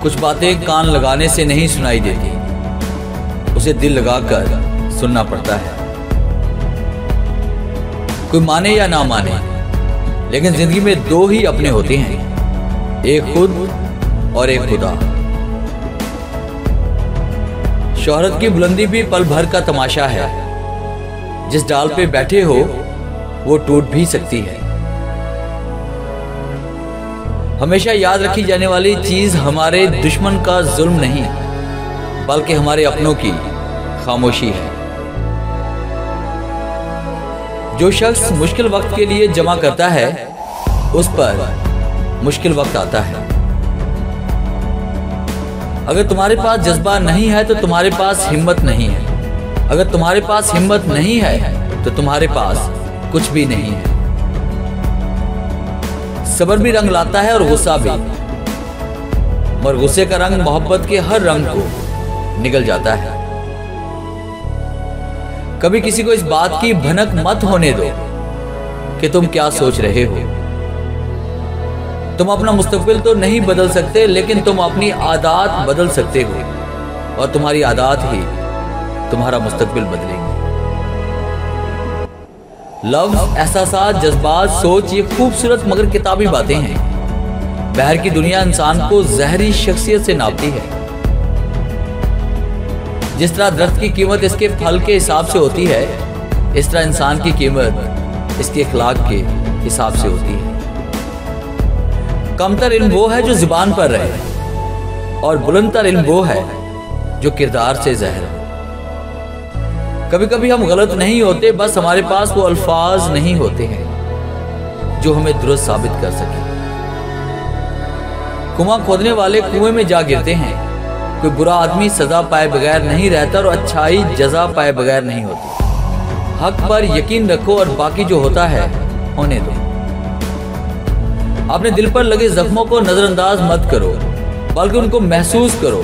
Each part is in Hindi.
कुछ बातें कान लगाने से नहीं सुनाई देती, उसे दिल लगाकर सुनना पड़ता है। कोई माने या ना माने, लेकिन जिंदगी में दो ही अपने होते हैं, एक खुद और एक खुदा। शोहरत की बुलंदी भी पल भर का तमाशा है, जिस डाल पे बैठे हो वो टूट भी सकती है। हमेशा याद रखी जाने वाली चीज हमारे दुश्मन का जुल्म नहीं, बल्कि हमारे अपनों की खामोशी है। जो शख्स मुश्किल वक्त के लिए जमा करता है, उस पर मुश्किल वक्त आता है। अगर तुम्हारे पास जज्बा नहीं है तो तुम्हारे पास हिम्मत नहीं है। अगर तुम्हारे पास हिम्मत नहीं है तो तुम्हारे पास कुछ भी नहीं है। सब्र भी रंग लाता है और गुस्सा भी, मगर गुस्से का रंग मोहब्बत के हर रंग को निगल जाता है। कभी किसी को इस बात की भनक मत होने दो कि तुम क्या सोच रहे हो। तुम अपना मुस्तकबिल तो नहीं बदल सकते, लेकिन तुम अपनी आदत बदल सकते हो, और तुम्हारी आदत ही तुम्हारा मुस्तकबिल बदलेंगे। लफ्ज़, एहसासात, जज्बात, सोच, ये खूबसूरत मगर किताबी बातें हैं। बाहर की दुनिया इंसान को जहरी शख्सियत से नापती है। जिस तरह दरख्त की कीमत इसके फल के हिसाब से होती है, इस तरह इंसान की कीमत इसके अखलाक के हिसाब से होती है। कमतर इल्म वो है जो जुबान पर रहे, और बुलंदतर इल्म वो है जो किरदार से ज़ाहिर है। कभी कभी हम गलत नहीं होते, बस हमारे पास वो अल्फाज नहीं होते हैं जो हमें दुरुस्त साबित कर सके। कुआं खोदने वाले कुएं में जा गिरते हैं। कोई बुरा आदमी सजा पाए बगैर नहीं रहता, और अच्छाई जजा पाए बगैर नहीं होती। हक पर यकीन रखो और बाकी जो होता है होने दो। अपने दिल पर लगे जख्मों को नजरअंदाज मत करो, बल्कि उनको महसूस करो,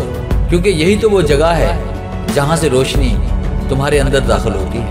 क्योंकि यही तो वो जगह है जहां से रोशनी तुम्हारे अंदर दाखिल होती है।